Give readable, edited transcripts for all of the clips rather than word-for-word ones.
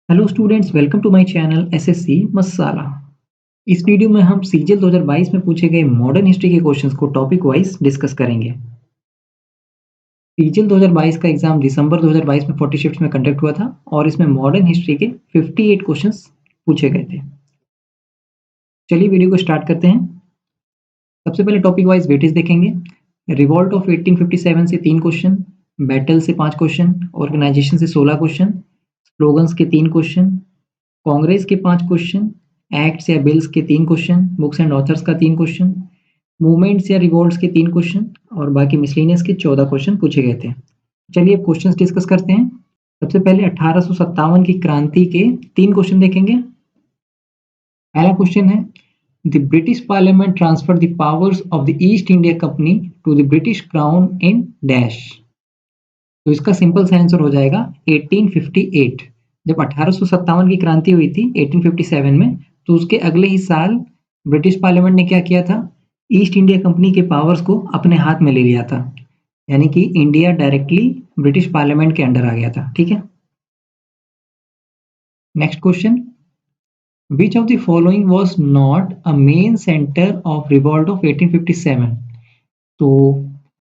Hello students, welcome to my channel SSC masala. इस video में हम सीजीएल 2022 में पूछे गए मॉडर्न हिस्ट्री के क्वेश्चंस को टॉपिक वाइज डिस्कस करेंगे। सीजीएल 2022 का एग्जाम दिसंबर 2022 में 40 शिफ्ट्स में कंडक्ट हुआ था और इसमें मॉडर्न हिस्ट्री के 58 क्वेश्चंस पूछे गए थे। चलिए वीडियो को स्टार्ट करते हैं। सबसे पहले टॉपिक वाइज वेटेज देखेंगे। रिवॉल्ट ऑफ 1857 से 3 क्वेश्चन, बैटल से 5 क्वेश्चन, ऑर्गेनाइजेशन से 16 क्वेश्चन, स्लोगन्स के 3 क्वेश्चन, कांग्रेस के 5 क्वेश्चन, एक्ट्स या बिल्स के 3 क्वेश्चन, बुक्स एंड ऑथर्स का 3 क्वेश्चन, मूवमेंट्स या रिवॉल्ट्स के 3 क्वेश्चन और बाकी मिसलेनियस के 14 क्वेश्चन पूछे गए थे। चलिए अब क्वेश्चंस डिस्कस करते हैं। सबसे पहले 1857 की क्रांति के 3 क्वेश्चन देखेंगे। पहला क्वेश्चन है, the British Parliament transfer the powers of the East India Company to the British Crown in dash. तो इसका सिंपल सा आंसर हो जाएगा 1858। जब 1857 की क्रांति हुई थी 1857 में, तो उसके अगले ही साल ब्रिटिश पार्लियामेंट ने क्या किया था, ईस्ट इंडिया कंपनी के पावर्स को अपने हाथ में ले लिया था। यानी कि इंडिया डायरेक्टली ब्रिटिश पार्लियामेंट के अंडर आ गया था। ठीक है। Next question, which of the following was not a main centre of revolt of 1857। तो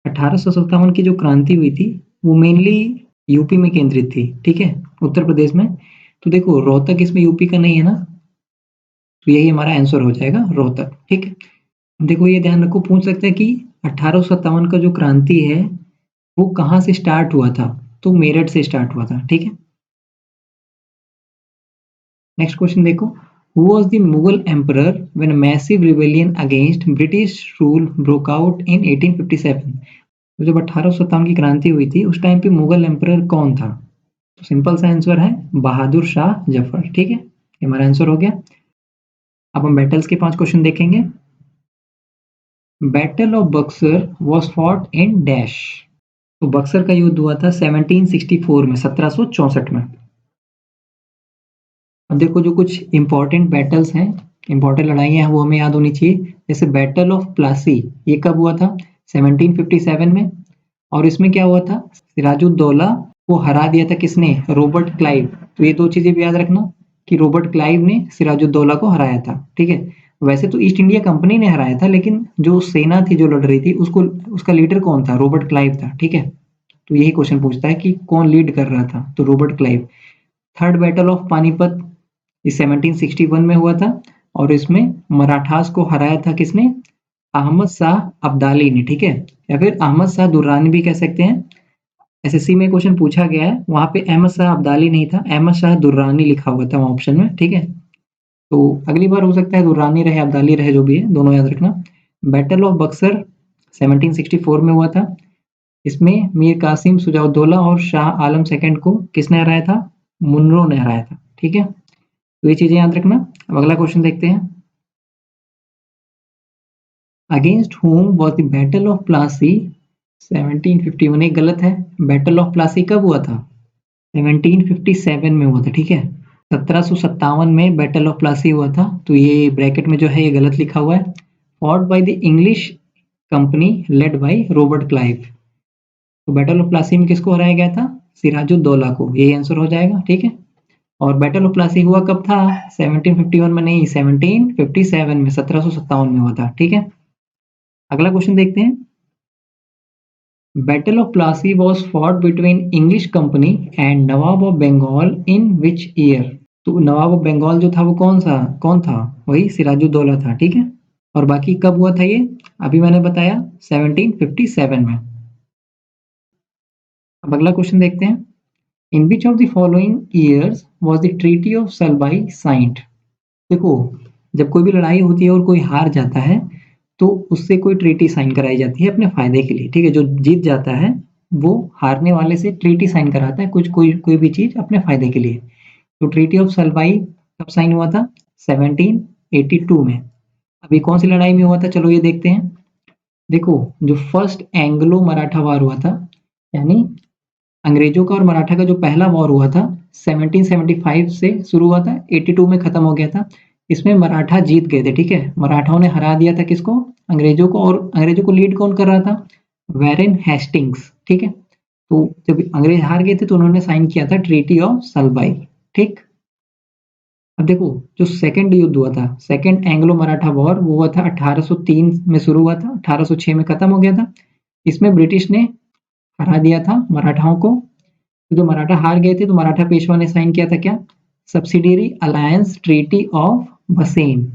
1857 की जो क्रांति हुई थी वो मेनली यूपी में केंद्रित थी। ठीक है, उत्तर प्रदेश में। तो देखो रोहतक इसमें यूपी का नहीं है ना, तो यही हमारा आंसर हो जाएगा, रोहतक। ठीक है। देखो ये ध्यान रखो, पूछ सकते हैं कि 1857 का जो क्रांति है वो कहाँ से स्टार्ट हुआ था, तो मेरठ से स्टार्ट हुआ था। ठीक है। नेक्स्ट क्वेश्चन देखो, who was the Mughal emperor when massive rebellion against British rule broke out in 1857। तो जब 1857 की क्रांति हुई थी उस टाइम पे मुगल एम्परर कौन था? तो सिंपल सा आंसर है बहादुर शाह जफर। ठीक है, ये हमारा आंसर हो गया। अब हम बैटल्स के 5 क्वेश्चन देखेंगे। Battle of Buxar was fought in dash. तो बक्सर का युद्ध हुआ था 1764 में, 1764 में। अब देखो जो कुछ इंपॉर्टेंट बैटल्स हैं, इंपॉर्टेंट लड़ाइयाँ हैं वो हमें याद होनी चाहिए। जैसे बैटल ऑफ प्लासी, ये कब हुआ था? 1757 में। और इसमें क्या हुआ था, सिराजुद्दौला को हरा दिया था किसने? Robert Clive. तो ये 2 चीजें भी याद रखना कि रॉबर्ट क्लाइव ने सिराजुद्दौला को हराया था। ठीक है। वैसे तो ईस्ट इंडिया कंपनी ने हराया था, लेकिन जो सेना थी जो लड़ रही थी उसको, उसका लीडर कौन था? रॉबर्ट क्लाइव था। ठीक है। तो यही क्वेश्चन पूछता है कि कौन लीड कर रहा था, तो Robert Clive. Third battle of Panipat, ये 1761 में हुआ था और इसमें मराठास को हराया था किसने? अहमद शाह अब्दाली ने। ठीक है, या फिर अहमद शाह दुर्रानी भी कह सकते हैं। एसएससी में क्वेश्चन पूछा गया है, वहां पे अहमद शाह अब्दाली नहीं था, अहमद शाह दुर्रानी लिखा हुआ था वहाँ ऑप्शन में। ठीक है, तो अगली बार हो सकता है दुर्रानी रहे अब्दाली रहे, जो भी है दोनों याद रखना। बैटल ऑफ बक्सर 1764 में हुआ था। इसमें मीर कासिम सुजाउद्दौला और शाह आलम सेकंड को किसने हराया था? मुनरो ने हराया था। ठीक है, तो ये चीजें याद रखना। अब अगला क्वेश्चन देखते हैं। Against whom was the battle of Plassey 1751। ये गलत है, बैटल ऑफ प्लासी कब हुआ था? 1757 में हुआ था। ठीक है, 1757 में बैटल ऑफ प्लासी हुआ था, तो ये ब्रैकेट में जो है ये गलत लिखा हुआ है। Fought by the English company led by Robert Clive. तो बैटल ऑफ प्लासी में किसको हराया गया था? सिराजुद्दौला को, यही आंसर हो जाएगा। ठीक है, और बैटल ऑफ प्लासी हुआ कब था? 1751 में नहीं, 1757 में, 1757 में हुआ था। ठीक है, अगला क्वेश्चन देखते हैं। Battle of Plassey was fought between English company and Nawab of Bengal in which year. तो नवाब ऑफ बंगाल जो था वो कौन था? वही सिराजुद्दौला था। ठीक है, और बाकी कब हुआ था ये? अभी मैंने बताया 1757 में। अब अगला क्वेश्चन देखते हैं। In which of the following years was the treaty of Salbai signed. देखो जब कोई भी लड़ाई होती है और कोई हार जाता है तो उससे कोई ट्रीटी साइन कराई जाती है अपने फायदे के लिए। ठीक है, जो जीत जाता है वो हारने वाले से ट्रीटी साइन कराता है, कुछ कोई भी चीज अपने फायदे के लिए। तो ट्रीटी ऑफ सलबाई कब साइन हुआ था? 1782 में। अभी कौन सी लड़ाई में हुआ था, चलो ये देखते हैं। देखो जो फर्स्ट एंग्लो मराठा वार हुआ था, यानी अंग्रेजों का और मराठा का जो पहला वॉर हुआ था 1775 से शुरू हुआ था, 82 में खत्म हो गया था। इसमें मराठा जीत गए थे। ठीक है, मराठाओं ने हरा दिया था किसको? अंग्रेजों को। और अंग्रेजों को लीड कौन कर रहा था? वेरेन हेस्टिंग्स। ठीक है, तो जब अंग्रेज हार गए थे तो उन्होंने साइन किया था ट्रीटी ऑफ सलबाई। ठीक, अब देखो, जो सेकंड युद्ध हुआ था, सेकंड एंग्लो मराठा वॉर, वो हुआ था 1803 में शुरू हुआ था, 1806 में खत्म हो गया था। इसमें ब्रिटिश ने हरा दिया था मराठाओं को। तो जो मराठा हार गए थे तो मराठा पेशवा ने साइन किया था क्या, सब्सिडियरी अलायंस ट्रीटी ऑफ बसेन।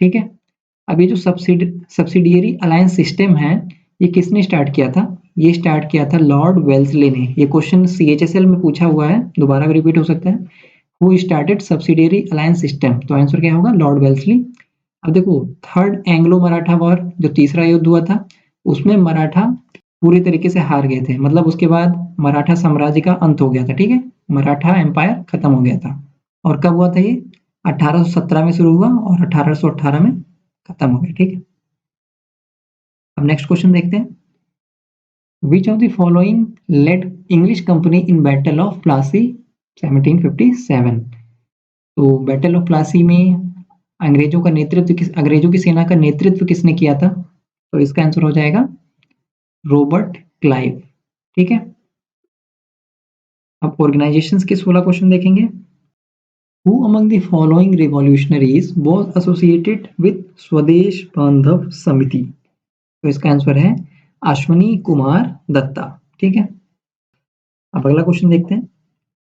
ठीक है। अब ये जो सब्सिडियरी अलायंस सिस्टम है, ये किसने स्टार्ट किया था, ये स्टार्ट किया था लॉर्ड वेल्सले ने। ये क्वेश्चन CHSL में पूछा हुआ है, दोबारा भी रिपीट हो सकता है। Who started subsidiary alliance system, तो आंसर क्या होगा, लॉर्ड वेल्सली। अब देखो, थर्ड एंग्लो मराठा वॉर, जो तीसरा युद्ध हुआ था, उसमें मराठा पूरी तरीके से हार गए थे। मतलब उसके बाद मराठा साम्राज्य का अंत हो गया था। ठीक है, मराठा एम्पायर खत्म हो गया था। और कब हुआ था ये, 1817 में शुरू हुआ और 1818 में खत्म हो गया। ठीक है। अब नेक्स्ट क्वेश्चन देखते हैं। Which of the following led English company in battle of Plassey 1757। तो बैटल ऑफ प्लासी में अंग्रेजों की सेना का नेतृत्व किसने किया था, तो इसका आंसर हो जाएगा रॉबर्ट क्लाइव। ठीक है। अब ऑर्गेनाइजेशंस के 16 क्वेश्चन देखेंगे। Who among the following revolutionaries was associated with स्वदेश बांधव समिति, तो इसका आंसर है अश्वनी कुमार दत्ता। ठीक है। अब अगला क्वेश्चन देखते हैं।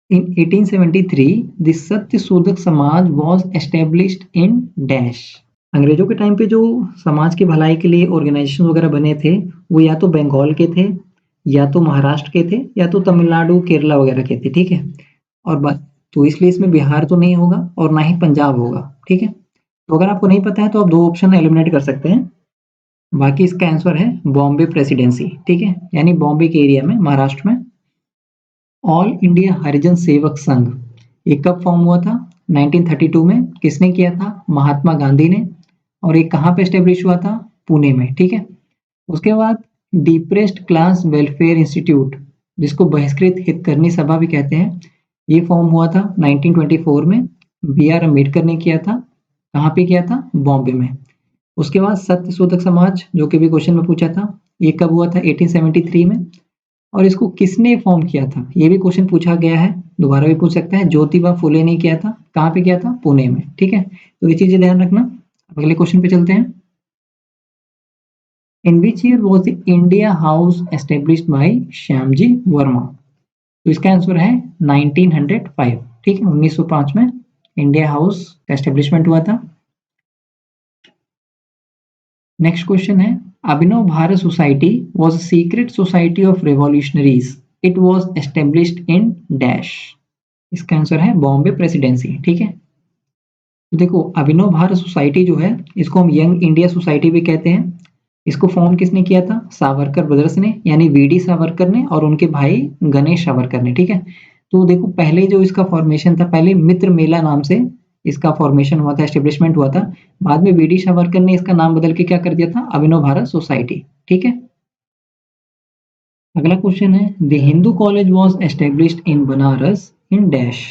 इन 1873 द सत्य शोधक समाज वाज एस्टेब्लिश्ड इन डैश। अंग्रेजों के टाइम पे जो समाज की भलाई के लिए ऑर्गेनाइजेशन वगैरह बने थे, वो या तो बंगाल के थे, या तो महाराष्ट्र के थे, या तो तमिलनाडु केरला वगैरह के थे। ठीक है। और बस, तो इसलिए इसमें बिहार तो नहीं होगा और ना ही पंजाब होगा। ठीक है। तो अगर आपको नहीं पता है तो आप दो ऑप्शन एलिमिनेट कर सकते हैं। बाकी इसका आंसर है बॉम्बे प्रेसिडेंसी। ठीक है, यानी बॉम्बे के एरिया में, महाराष्ट्र में। ऑल इंडिया हरिजन सेवक संघ, ये कब फॉर्म हुआ था, 1932 में। किसने किया था, महात्मा गांधी ने। और ये कहाँ पे एस्टेब्लिश हुआ था, पुणे में। ठीक है। उसके बाद डिप्रेस्ड क्लास वेलफेयर इंस्टीट्यूट, जिसको बहिष्कृत हितकर्मी सभा भी कहते हैं, ये फॉर्म हुआ था 1924 में। BR अम्बेडकर ने किया था। कहाँ पे किया था, बॉम्बे में। उसके बाद सत्य शोधक समाज, जो कि भी क्वेश्चन में पूछा था, ये कब हुआ था, 1873 में। और इसको किसने फॉर्म किया था, ये भी क्वेश्चन पूछा गया है, दोबारा भी पूछ सकता है। ज्योतिबा फुले ने किया था। कहाँ पे किया था, पुणे में। ठीक है, तो ये चीजें ध्यान रखना। अगले क्वेश्चन पे चलते हैं। In which year was the India house established by Shyamji Varma, तो इसका आंसर है 1905। ठीक है, 1905 में इंडिया हाउस का एस्टेब्लिशमेंट हुआ था। नेक्स्ट क्वेश्चन है, Abhinav Bharat society was a secret society of revolutionaries, it was established in dash. इसका आंसर है बॉम्बे प्रेसिडेंसी। ठीक है। तो देखो, अभिनव भारत सोसाइटी जो है, इसको हम यंग इंडिया सोसाइटी भी कहते हैं। इसको फॉर्म किसने किया था, सावरकर ब्रदर्स ने, यानी VD सावरकर ने और उनके भाई गणेश सावरकर ने। ठीक है। तो देखो, पहले जो इसका फॉर्मेशन था, पहले मित्र मेला नाम से इसका फॉर्मेशन हुआ था, एस्टेब्लिशमेंट हुआ था। बाद में VD सावरकर ने इसका नाम बदल के क्या कर दिया था, अभिनव भारत सोसाइटी। ठीक है। अगला क्वेश्चन है, the Hindu college was established in Banaras in dash.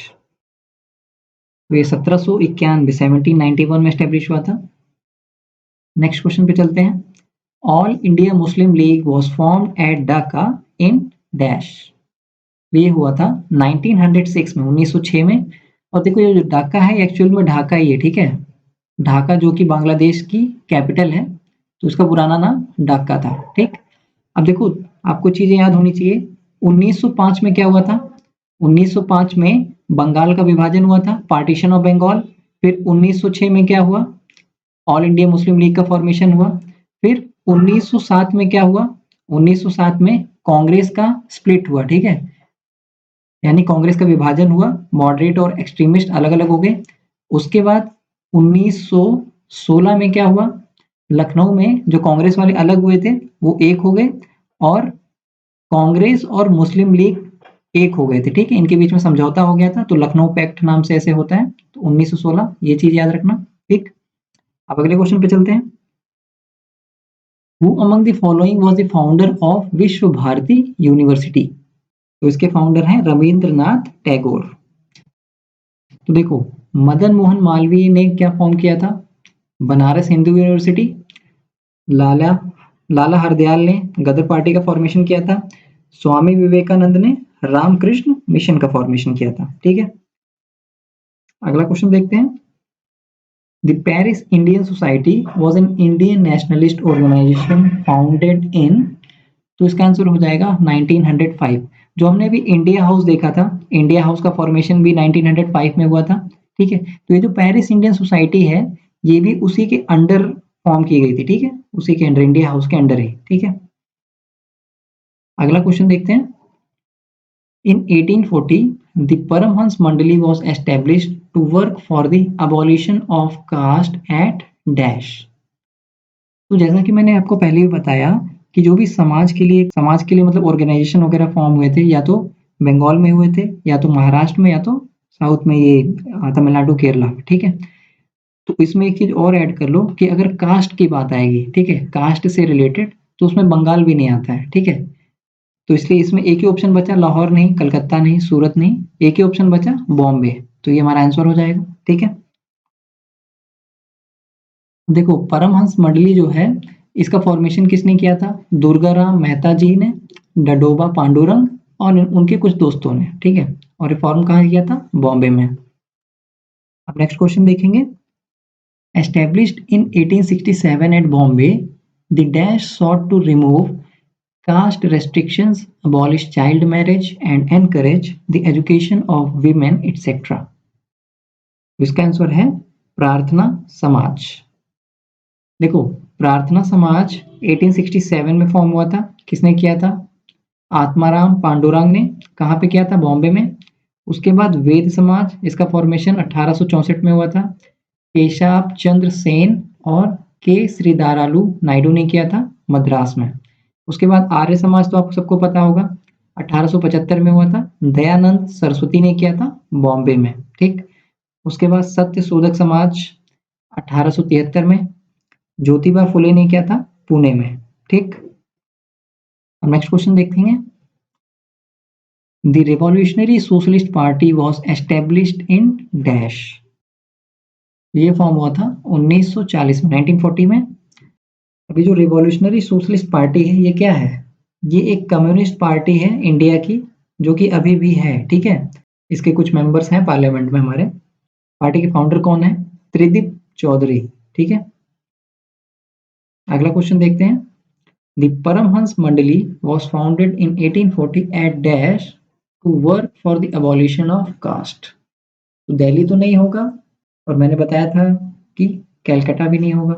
तो ये 1791 1791 में एस्टेब्लिश हुआ था। नेक्स्ट क्वेश्चन पे चलते हैं। All India Muslim league was formed at Dhaka in dash. ये हुआ था 1906 में, 1906 में। और देखो, ये जो ढाका है, एक्चुअल में ढाका ही है। ठीक है, ढाका जो कि बांग्लादेश की कैपिटल है, तो उसका पुराना नाम ढाका था। ठीक। अब देखो, आपको चीजें याद होनी चाहिए। 1905 में क्या हुआ था, 1905 में बंगाल का विभाजन हुआ था, पार्टीशन ऑफ बंगाल। फिर 1906 में क्या हुआ, ऑल इंडिया मुस्लिम लीग का फॉर्मेशन हुआ। फिर 1907 में क्या हुआ, 1907 में कांग्रेस का स्प्लिट हुआ। ठीक है, यानी कांग्रेस का विभाजन हुआ, मॉडरेट और एक्सट्रीमिस्ट अलग अलग हो गए। उसके बाद 1916 में क्या हुआ, लखनऊ में जो कांग्रेस वाले अलग हुए थे वो एक हो गए, और कांग्रेस और मुस्लिम लीग एक हो गए थे। ठीक है, इनके बीच में समझौता हो गया था, तो लखनऊ पैक्ट नाम से ऐसे होता है। तो 1916, ये चीज याद रखना। ठीक। अब अगले क्वेश्चन पे चलते हैं। Who among the following was the founder of विश्व भारती यूनिवर्सिटी, तो इसके फाउंडर हैं रविंद्रनाथ टैगोर। तो देखो, मदन मोहन मालवीय ने क्या फॉर्म किया था, बनारस हिंदू यूनिवर्सिटी। लाला लाला हरदयाल ने गदर पार्टी का फॉर्मेशन किया था। स्वामी विवेकानंद ने रामकृष्ण मिशन का फॉर्मेशन किया था। ठीक है। अगला क्वेश्चन देखते हैं। The Paris Indian society was an Indian nationalist organisation founded in, तो इसका आंसर हो जाएगा 1905। जो हमने अभी इंडिया हाउस देखा था, इंडिया हाउस का फॉर्मेशन भी 1905 में हुआ था। ठीक है, तो ये जो पेरिस इंडियन सोसाइटी है ये भी उसी के अंडर फॉर्म की गई थी। ठीक है, उसी के अंडर, इंडिया हाउस के अंडर ही। ठीक है, अगला क्वेश्चन देखते हैं। In 1840, the Paramhans Mandali was established to work for the abolition of caste at dash। तो जैसा कि मैंने आपको पहले भी बताया कि जो भी समाज के लिए मतलब ऑर्गेनाइजेशन वगैरह फॉर्म हुए थे, या तो बंगाल में हुए थे, या तो महाराष्ट्र में, या तो साउथ में, ये तमिलनाडु केरला में। ठीक है, तो इसमें एक चीज और ऐड कर लो कि अगर कास्ट की बात आएगी, ठीक है, कास्ट से रिलेटेड, तो उसमें बंगाल भी नहीं आता है। ठीक है, तो इसलिए इसमें एक ही ऑप्शन बचा, लाहौर नहीं, कलकत्ता नहीं, सूरत नहीं, एक ही ऑप्शन बचा बॉम्बे। तो ये हमारा आंसर हो जाएगा। ठीक है, देखो परमहंस मंडली जो है इसका फॉर्मेशन किसने किया था? दुर्गाराम मेहता जी ने, डडोबा पांडुरंग और उनके कुछ दोस्तों ने। ठीक है, और रिफॉर्म कहाँ किया था? बॉम्बे में। अब नेक्स्ट क्वेश्चन देखेंगे। Established in 1867 at Bombay, the dash sought to remove caste restrictions, abolish child marriage and encourage the education of women etc। इसका आंसर है प्रार्थना समाज। देखो, प्रार्थना समाज 1867 में फॉर्म हुआ था। किसने किया था? आत्माराम पांडुरंग ने। कहाँ पे किया था? बॉम्बे में। उसके बाद वेद समाज, इसका फॉर्मेशन 1864 में हुआ था। केशव चंद्र सेन और के श्रीदारालू नायडू ने किया था मद्रास में। उसके बाद आर्य समाज तो आपको सबको पता होगा, 1875 में हुआ था। दयानंद सरस्वती ने किया था बॉम्बे में। ठीक, उसके बाद सत्य शोधक समाज 1873 में। ज्योतिबा फुले ने किया था पुणे में। ठीक, अब नेक्स्ट क्वेश्चन देखेंगे। The revolutionary socialist party was established in dash. ये फॉर्म हुआ था 1940 में, 1940 में। अभी जो रिवॉल्यूशनरी सोशलिस्ट पार्टी है ये क्या है? ये एक कम्युनिस्ट पार्टी है इंडिया की, जो कि अभी भी है। ठीक है, इसके कुछ मेंबर्स हैं पार्लियामेंट में हमारे। पार्टी के फाउंडर कौन है? त्रिदीप चौधरी। ठीक है, अगला क्वेश्चन देखते हैं। The Paramhansa Mandali was founded in 1840 at dash to work for the abolition of caste. तो दिल्ली तो नहीं होगा, और मैंने बताया था कि कैलकाटा भी नहीं होगा,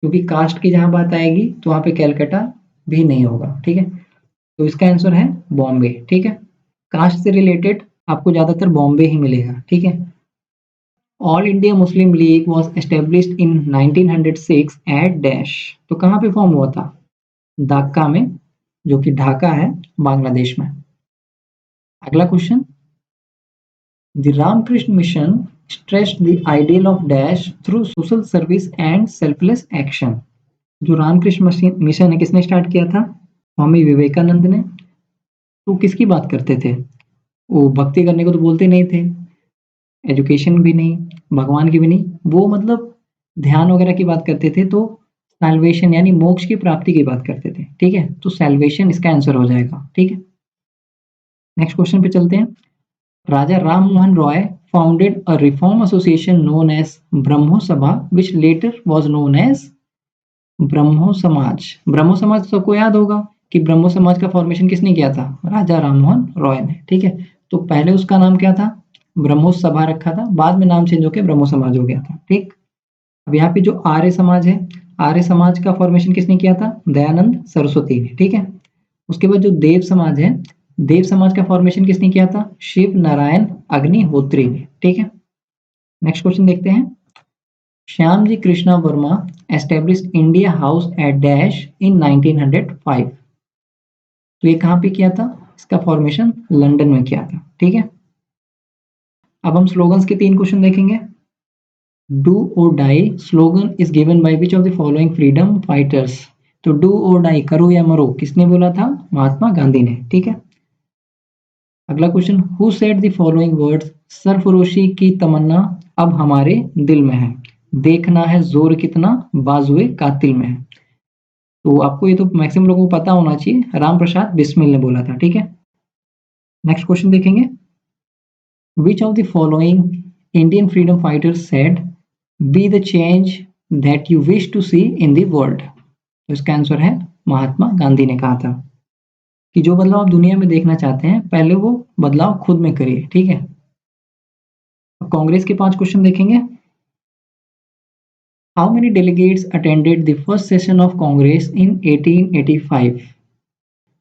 क्योंकि कास्ट की जहां बात आएगी तो वहां पे कैलकाटा भी नहीं होगा। ठीक है, तो इसका आंसर है बॉम्बे। ठीक है, कास्ट से रिलेटेड आपको ज्यादातर बॉम्बे ही मिलेगा। ठीक है, all India Muslim league was established in 1906 at dash. तो कहाँ पे फॉर्म हुआ था? ढाका में, जो कि ढाका है बांग्लादेश में। अगला question. The Ramakrishna mission stressed the ideal of dash through social service and selfless action। जो रामकृष्ण मिशन है किसने स्टार्ट किया था? स्वामी विवेकानंद ने। तो किसकी बात करते थे? वो भक्ति करने को तो बोलते नहीं थे, एजुकेशन भी नहीं, भगवान की भी नहीं, वो मतलब ध्यान वगैरह की बात करते थे। तो सैल्वेशन यानी मोक्ष की प्राप्ति की बात करते थे। ठीक है, तो सैल्वेशन इसका आंसर हो जाएगा। ठीक है, नेक्स्ट क्वेश्चन पे चलते हैं। राजा Ram Mohan Roy founded a reform association known as ब्रह्मो सभा which later was known as ब्रह्मो समाज। ब्रह्मो समाज सबको याद होगा कि ब्रह्मो समाज का फॉर्मेशन किसने किया था? राजा राममोहन रॉय ने। ठीक है, तो पहले उसका नाम क्या था? ब्रह्मो सभा रखा था, बाद में नाम चेंज होकर ब्रह्मो समाज हो गया था। ठीक, अब यहाँ पे जो आर्य समाज है, आर्य समाज का फॉर्मेशन किसने किया था? दयानंद सरस्वती ने। ठीक है, उसके बाद जो देव समाज है, देव समाज का फॉर्मेशन किसने किया था? शिव नारायण अग्निहोत्री ने। ठीक है, नेक्स्ट क्वेश्चन देखते हैं। Shyam ji Krishna Varma established India house at dash in 1905। तो ये कहाँ पे किया था? इसका फॉर्मेशन लंदन में किया था। ठीक है, अब हम स्लोगन्स के 3 क्वेश्चन देखेंगे। Do or die slogan is given by which of the following freedom fighters. तो डू और डाई, करो या मरो, किसने बोला था? महात्मा गांधी ने। ठीक है, अगला question. Who said the following words, सरफरोशी की तमन्ना अब हमारे दिल में है, देखना है जोर कितना बाजुए कातिल में है। तो आपको ये तो मैक्सिमम लोगों को पता होना चाहिए, राम प्रसाद बिस्मिल ने बोला था। ठीक है, नेक्स्ट क्वेश्चन देखेंगे। Which of the following Indian freedom fighters said be the change that you wish to see in the world. तो इसका आंसर है महात्मा गांधी ने कहा था कि जो बदलाव आप दुनिया में देखना चाहते हैं पहले वो बदलाव खुद में करिए। ठीक है, कांग्रेस के 5 क्वेश्चन देखेंगे। How many delegates attended the first session of Congress in 1885?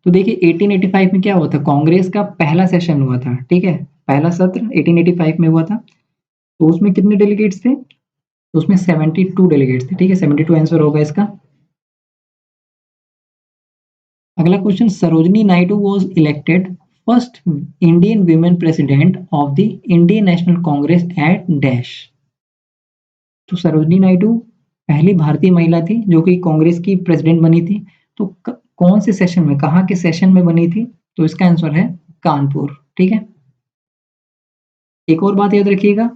तो देखिए 1885 में क्या हुआ था, कांग्रेस का पहला सेशन हुआ था। ठीक है, पहला सत्र 1885 में हुआ था। तो उसमें कितने डेलीगेट्स थे, तो उसमें 72 डेलीगेट्स थे। ठीक है, 72 आंसर होगा इसका। अगला question, Sarojini Naidu was elected first Indian women president of the Indian National Congress at dash. तो सरोजनी नायडू पहली भारतीय महिला थी जो कि कांग्रेस की प्रेसिडेंट बनी थी। तो कौन से सेशन में, कहाँ के सेशन में बनी थी, तो इसका आंसर है कानपुर। ठीक है, एक और बात याद रखिएगा,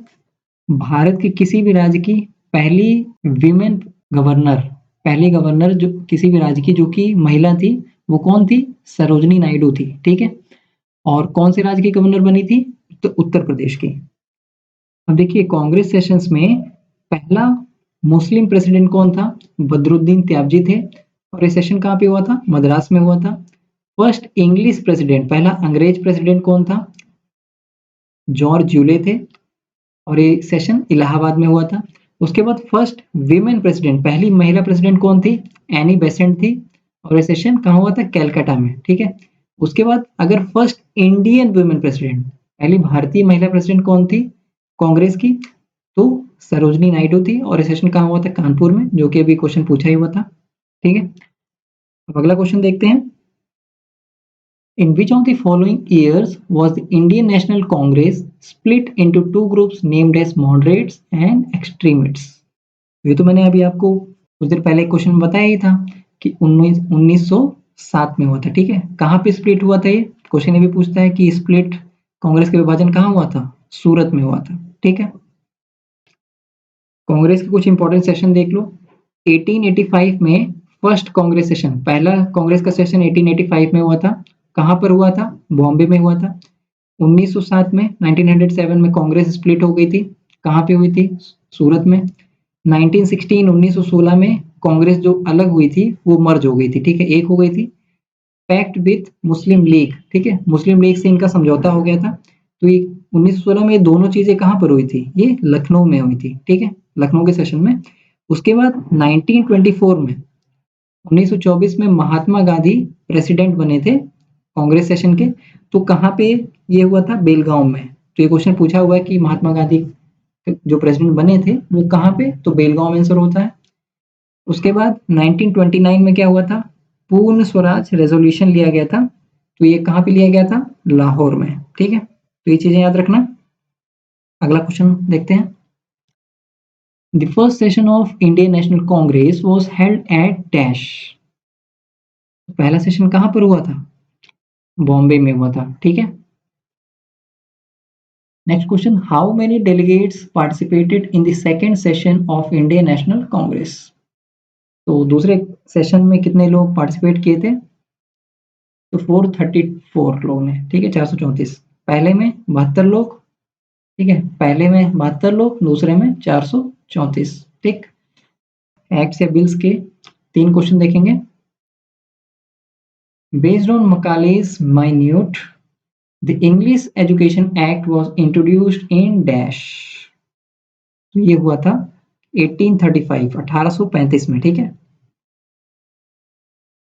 भारत के किसी भी राज्य की पहली विमेन गवर्नर, पहली गवर्नर जो किसी भी राज्य की जो कि महिला थी वो कौन थी, सरोजनी नायडू थी। ठीक है, और कौन से राज्य की गवर्नर बनी थी, तो उत्तर प्रदेश की। अब देखिए कांग्रेस सेशंस में पहला मुस्लिम प्रेसिडेंट कौन था, बदरुद्दीन त्याबजी थे, और ये सेशन कहाँ पे हुआ था, मद्रास में हुआ था। फर्स्ट इंग्लिश प्रेसिडेंट, पहला अंग्रेज प्रेसिडेंट कौन था, जॉर्ज ज्यूले थे, और ये सेशन इलाहाबाद में हुआ था। उसके बाद फर्स्ट विमेन प्रेसिडेंट, पहली महिला प्रेसिडेंट कौन थी, एनी बेसेंट थी, और ये सेशन कहाँ हुआ था, कैलकाटा में। ठीक है, उसके बाद अगर फर्स्ट इंडियन वुमेन प्रेसिडेंट, पहली भारतीय महिला प्रेसिडेंट कौन थी कांग्रेस की, तो सरोजनी नायडू थी, और ये सेशन कहाँ हुआ था, कानपुर में, जो कि अभी क्वेश्चन पूछा ही हुआ था। ठीक है, अब अगला क्वेश्चन देखते हैं। In which of the following years was the Indian National Congress split into two groups named as moderates and extremists? ये तो मैंने अभी आपको कुछ देर पहले क्वेश्चन में बताया ही था कि 1907 में हुआ था। ठीक है, कहाँ पे स्प्लिट हुआ था, ये क्वेश्चन ये भी पूछता है कि स्प्लिट, कांग्रेस का विभाजन कहाँ हुआ था, सूरत में हुआ था। ठीक है, कांग्रेस के कुछ इंपॉर्टेंट सेशन देख लो। 1885 में फर्स्ट कांग्रेस सेशन, पहला कांग्रेस का सेशन 1885 में हुआ था। कहाँ पर हुआ था, बॉम्बे में हुआ था। 1907 में 1907 में कांग्रेस स्प्लिट हो गई थी, कहाँ पे हुई थी, सूरत में। 1916 में कांग्रेस जो अलग हुई थी वो मर्ज हो गई थी। ठीक है, एक हो गई थी, पैक्ट विथ मुस्लिम लीग। ठीक है, मुस्लिम लीग से इनका समझौता हो गया था। तो ये 1916 में ये दोनों चीजें कहाँ पर हुई थी, ये लखनऊ में हुई थी। ठीक है, लखनऊ के सेशन में। उसके बाद 1924 में, 1924 में महात्मा गांधी प्रेसिडेंट बने थे कांग्रेस सेशन के। तो कहाँ पे ये हुआ था, बेलगांव में। तो ये क्वेश्चन पूछा हुआ है कि महात्मा गांधी जो प्रेसिडेंट बने थे वो कहाँ पे, तो बेलगांव में आंसर होता है। उसके बाद 1929 में क्या हुआ था, पूर्ण स्वराज रेजोल्यूशन लिया गया था। तो ये कहाँ पे लिया गया था, लाहौर में। ठीक है, तो ये चीजें याद रखना। अगला क्वेश्चन देखते हैं। The first session of Indian National Congress was held at dash. पहला सेशन कहाँ पर हुआ था, बॉम्बे में हुआ था। ठीक है, next question, how many delegates participated in the second session of Indian National Congress? तो दूसरे सेशन में कितने लोग पार्टिसिपेट किए थे, तो 434 लोग ने। ठीक है, 434। पहले में 72 लोग। ठीक है, पहले में 72 लोग, दूसरे में 434। ठीक, एक्ट्स या बिल्स के 3 क्वेश्चन देखेंगे। Based on Macaulay's minute the English education act was introduced in dash. तो ये हुआ था 1835, 1835 में। ठीक है,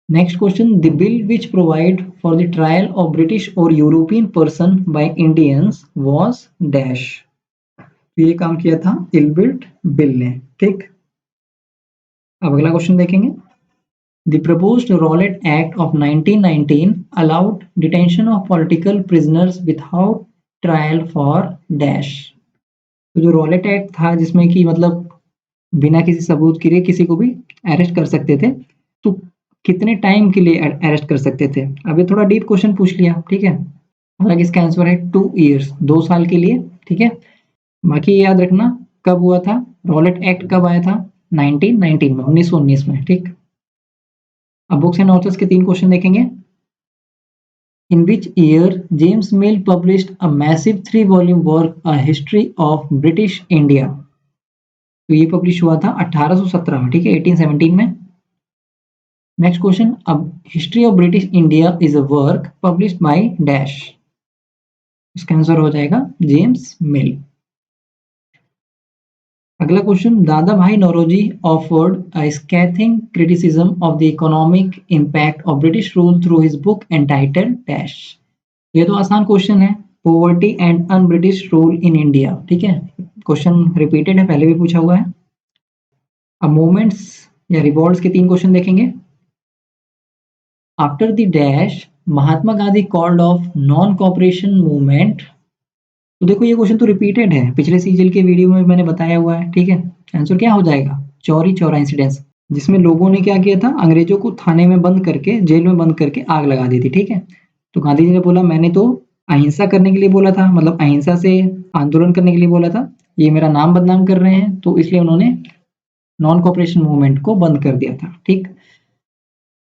next question, the bill which provide for the trial of British और European person by Indians was dash. ये काम किया था इल्बिल्ट बिल ने। ठीक, अब अगला क्वेश्चन देखेंगे। The proposed Rowlatt act of 1919 allowed detention of political prisoners without trial for dash. तो जो रॉलेट एक्ट था जिसमें कि मतलब बिना किसी सबूत के लिए किसी को भी अरेस्ट कर सकते थे, तो कितने टाइम के लिए अरेस्ट कर सकते थे। अब ये थोड़ा डीप क्वेश्चन पूछ लिया। ठीक है, हालांकि इसका आंसर है 2 ईयर्स, 2 साल के लिए। ठीक है, बाकी ये याद रखना कब हुआ था, रॉलेट एक्ट कब आया था, 1919 में, 1919 में। ठीक, अब बुक्स एंड ऑथर्स के 3 क्वेश्चन देखेंगे। In which year James Mill published a massive 3-volume work, A History of British India? तो ये पब्लिश हुआ था 1817 में, ठीक है, 1817 में। नेक्स्ट क्वेश्चन, अब history of British India is a work published by dash. इसका आंसर हो जाएगा जेम्स मिल। अगला question, Dadabhai Naoroji offered a scathing criticism of the economic impact of British rule through his book entitled dash. ये तो आसान question है, poverty and un British rule in India, ठीक है, क्वेश्चन रिपीटेड है, पहले भी पूछा हुआ है। अब मूवमेंट्स या रिवॉल्ट्स के 3 क्वेश्चन देखेंगे। After the dash Mahatma Gandhi called off non cooperation movement. तो देखो ये क्वेश्चन तो रिपीटेड है, पिछले सीजन के वीडियो में मैंने बताया हुआ है, ठीक है। आंसर क्या हो जाएगा, चौरी चौरा इंसिडेंस, जिसमें लोगों ने क्या किया था, अंग्रेजों को थाने में बंद करके, जेल में बंद करके आग लगा दी थी, ठीक है। तो गांधी जी ने बोला मैंने तो अहिंसा करने के लिए बोला था, मतलब अहिंसा से आंदोलन करने के लिए बोला था, ये मेरा नाम बदनाम कर रहे हैं, तो इसलिए उन्होंने नॉन कॉपरेशन मूवमेंट को बंद कर दिया था, ठीक।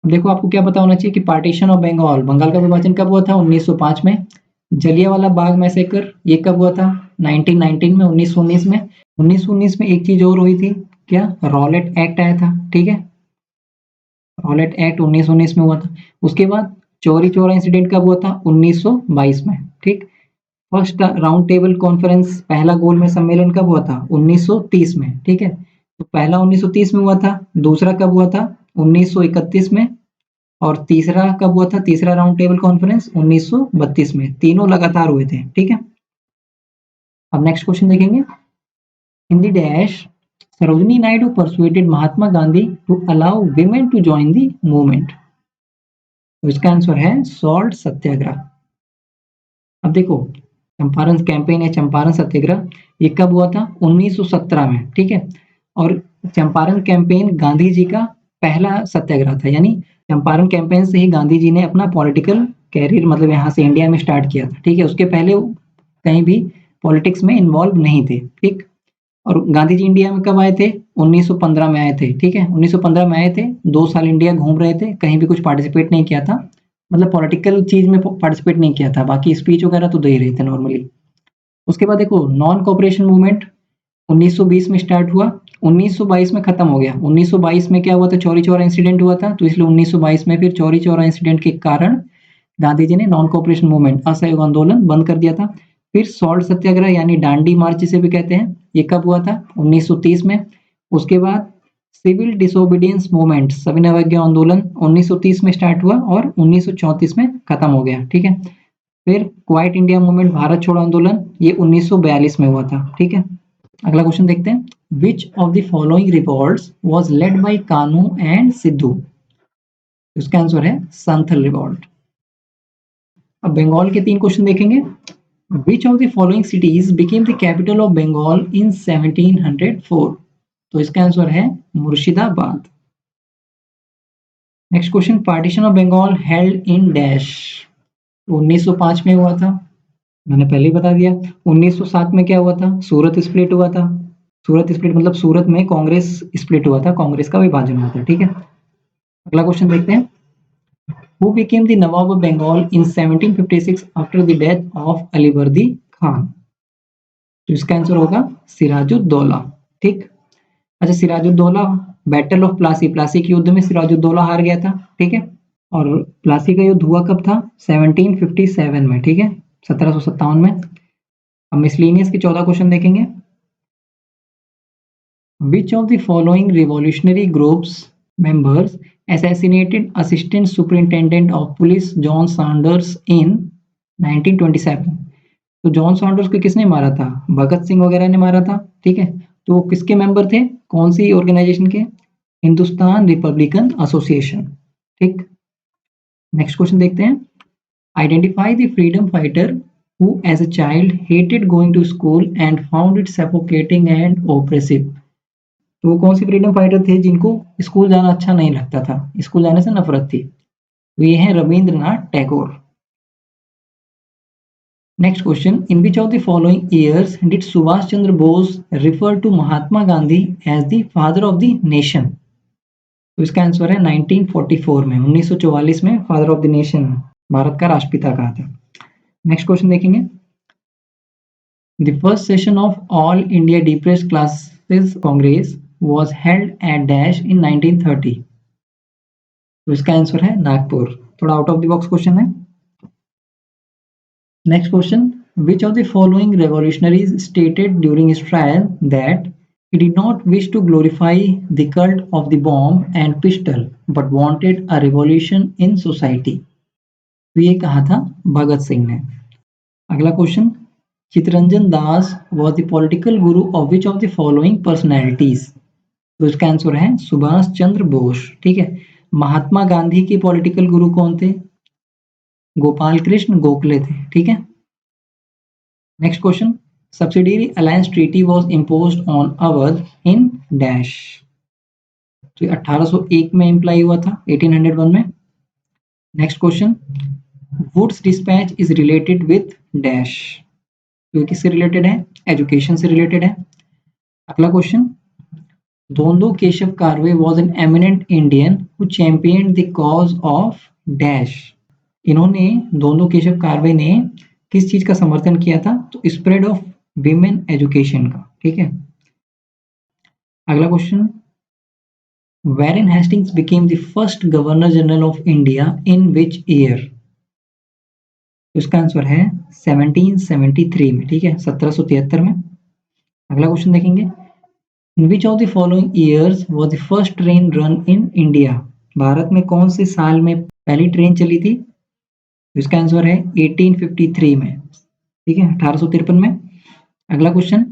देखो आपको क्या पता होना चाहिए कि पार्टीशन ऑफ बंगाल, बंगाल का विभाजन कब हुआ था, 1905 में। जलियांवाला बाग मैसेकर ये कब हुआ था, 1919 में, 1919 में। 1919 में एक चीज और हुई थी, क्या, रॉलेट एक्ट आया था, ठीक है, रॉलेट एक्ट 1919 में हुआ था। उसके बाद चौरी चौरा इंसिडेंट कब हुआ था, 1922 में, ठीक। फर्स्ट राउंड टेबल कॉन्फ्रेंस, पहला गोल में सम्मेलन कब हुआ था, 1930 में, ठीक है। तो पहला 1930 में हुआ था, दूसरा कब हुआ था, 1931 में, और तीसरा कब हुआ था, तीसरा राउंड टेबल कॉन्फ्रेंस 1932 में। तीनों लगातार हुए थे, ठीक है। अब नेक्स्ट क्वेश्चन देखेंगे। In the dash Sarojini Naidu persuaded Mahatma Gandhi to allow women to join the movement. तो इसका आंसर है सॉल्ट सत्याग्रह। अब देखो चंपारण कैंपेन है, चंपारण सत्याग्रह, ये कब हुआ था, 1917 में, ठीक है। और चंपारण कैंपेन गांधी जी का पहला सत्याग्रह था, यानी चंपारण कैंपेन से ही गांधी जी ने अपना पॉलिटिकल कैरियर, मतलब यहाँ से इंडिया में स्टार्ट किया था, ठीक है। उसके पहले कहीं भी पॉलिटिक्स में इन्वॉल्व नहीं थे, ठीक। और गांधी जी इंडिया में कब आए थे, 1915 में आए थे, ठीक है, 1915 में आए थे, 2 साल इंडिया घूम रहे थे, कहीं भी कुछ पार्टिसिपेट नहीं किया था, मतलब पॉलिटिकल चीज में पार्टिसिपेट नहीं किया था, बाकी स्पीच वगैरह तो दे ही रहे थे नॉर्मली। उसके बाद देखो नॉन कॉपरेशन मूवमेंट 1920 में स्टार्ट हुआ, 1922 में खत्म हो गया। 1922 में क्या हुआ था, चौरी चौरा इंसिडेंट हुआ था, तो इसलिए 1922 में फिर चौरी चौरा इंसिडेंट के कारण गांधी जी ने नॉन कॉपरेशन मूवमेंट, असहयोग आंदोलन बंद कर दिया था। फिर सॉल्ट सत्याग्रह यानी डांडी मार्च जिसे भी कहते हैं, ये कब हुआ था, 1930 में। उसके बाद सिविल डिसोबीडियंस मूवमेंट, सविनय अवज्ञा आंदोलन 1930 में स्टार्ट हुआ और 1934 में खत्म हो गया, ठीक है। फिर क्वाइट इंडिया मूवमेंट, भारत छोड़ो आंदोलन, ये 1942 में हुआ था, ठीक है। अगला क्वेश्चन देखते हैं, which of the following revolts was led by Kanhu and Sidhu. इसका आंसर है संथल रिवॉल्ट। अब बंगाल के 3 क्वेश्चन देखेंगे। Which of the following cities became the capital of Bengal in 1704। तो इसका आंसर है Murshidabad. Next question, partition of Bengal held in dash. 1905 में हुआ था, मैंने पहले ही बता दिया। 1907 में क्या हुआ था, सूरत स्प्लिट हुआ था। सूरत स्प्लिट मतलब सूरत में कांग्रेस स्प्लिट हुआ था, कांग्रेस का विभाजन हुआ था, ठीक है। अगला क्वेश्चन देखते हैं, who became the Nawab of Bengal in 1756 after the death of Alivardi Khan. तो इसका आंसर होगा सिराजुद्दौला, ठीक। अच्छा, सिराजुद्दौला बैटल ऑफ प्लासी, प्लासी के युद्ध में सिराजुद्दौला हार गया था, ठीक है। और प्लासी का युद्ध हुआ कब था, 1757 में, ठीक है, 1757 में। अब मिसलेनियस के 14 क्वेश्चन देखेंगे। Which of the following revolutionary groups members assassinated Assistant Superintendent of Police John Saunders in 1927? तो जॉन सॉन्डर्स को किसने मारा था, भगत सिंह वगैरह ने मारा था, ठीक है। तो किसके मेंबर थे, कौन सी ऑर्गेनाइजेशन के, हिंदुस्तान रिपब्लिकन एसोसिएशन, ठीक। नेक्स्ट क्वेश्चन देखते हैं, identify the freedom fighter who as a child hated going to school and found it suffocating and oppressive। तो वो कौन सी फ्रीडम फाइटर थे जिनको स्कूल जाना अच्छा नहीं लगता था, स्कूल जाने से नफरत थी, तो ये हैं Rabindranath Tagore. Next question, in which of the following years did Subhash Chandra Bose refer to Mahatma Gandhi as the father of the nation. तो इसका आंसर है 1944 में, 1944 में father of the nation Bharat का राष्ट्रपिता कहा था। नेक्स्ट क्वेश्चन देखेंगे। The first session of all India depressed classes congress was held at dash in 1930। तो इसका आंसर है नागपुर। थोड़ा out of the box question है। Next question, which of the following revolutionaries stated during his trial that he did not wish to glorify the cult of the bomb and pistol but wanted a revolution in society? तो ये कहा था भगत सिंह ने। अगला question, Chittaranjan Das was the political guru of which of the following personalities? तो इसका answer है सुभाष चंद्र बोस। ठीक है, महात्मा गांधी के पॉलिटिकल गुरु कौन थे? गोपाल कृष्ण गोखले थे। ठीक है। Next question, subsidiary alliance treaty was imposed on Awadh in dash. तो 1801 में इम्प्लाई हुआ था, 1801 में। Next question, wood's dispatch is related with dash. तो किससे रिलेटेड है? एजुकेशन से रिलेटेड है। अगला question, Dhondo Keshav Karve was an eminent Indian who champion the cause of dash. इन्होंने, धोंदो केशव कार्वे ने किस चीज का समर्थन किया था? तो स्प्रेड ऑफ विमेन एजुकेशन का। ठीक है। अगला question, Warren Hastings became the first governor general of India in which year? तो इसका आंसर है 1773 में। ठीक है, 1773 में। अगला क्वेश्चन देखेंगे, in which of the following years was the first train run in India? Bharat में कौन से साल में पहली ट्रेन चली थी? इसका आंसर है 1853 में। ठीक है, 1853 में। अगला question,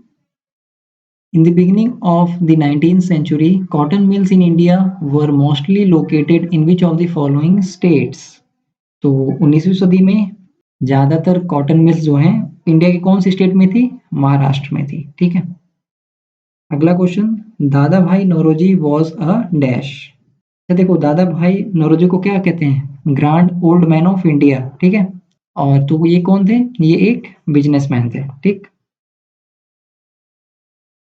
in the beginning of the 19th century cotton mills in India were mostly located in which of the following states? तो 19वीं सदी में ज्यादातर कॉटन मिल्स जो हैं इंडिया के कौन से स्टेट में थी? महाराष्ट्र में थी। ठीक है। अगला question, Dadabhai Naoroji was a dash. देखो, दादा भाई नौरोजी को क्या कहते हैं? Grand old man of India. ठीक है। और तो ये कौन थे? ये एक बिजनेसमैन थे। ठीक।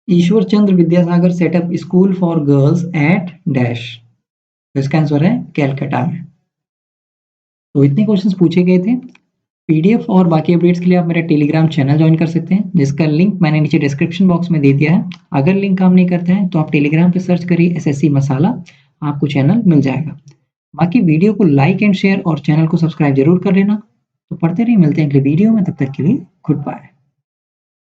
Ishwar Chandra Vidyasagar set up school for girls at dash. तो इसका आंसर है कैलकाटा में। तो इतने क्वेश्चंस पूछे गए थे। पीडीएफ और बाकी अपडेट्स के लिए आप मेरा टेलीग्राम चैनल ज्वाइन कर सकते हैं, जिसका लिंक मैंने नीचे डिस्क्रिप्शन बॉक्स में दे दिया है। अगर लिंक काम नहीं करता है तो आप टेलीग्राम पे सर्च करिए एसएससी मसाला, आपको चैनल मिल जाएगा। बाकी वीडियो को लाइक एंड शेयर और चैनल को सब्सक्राइब जरूर कर लेना। तो पढ़ते रहिए, मिलते हैं अगले वीडियो में, तब तक के लिए गुड बाय।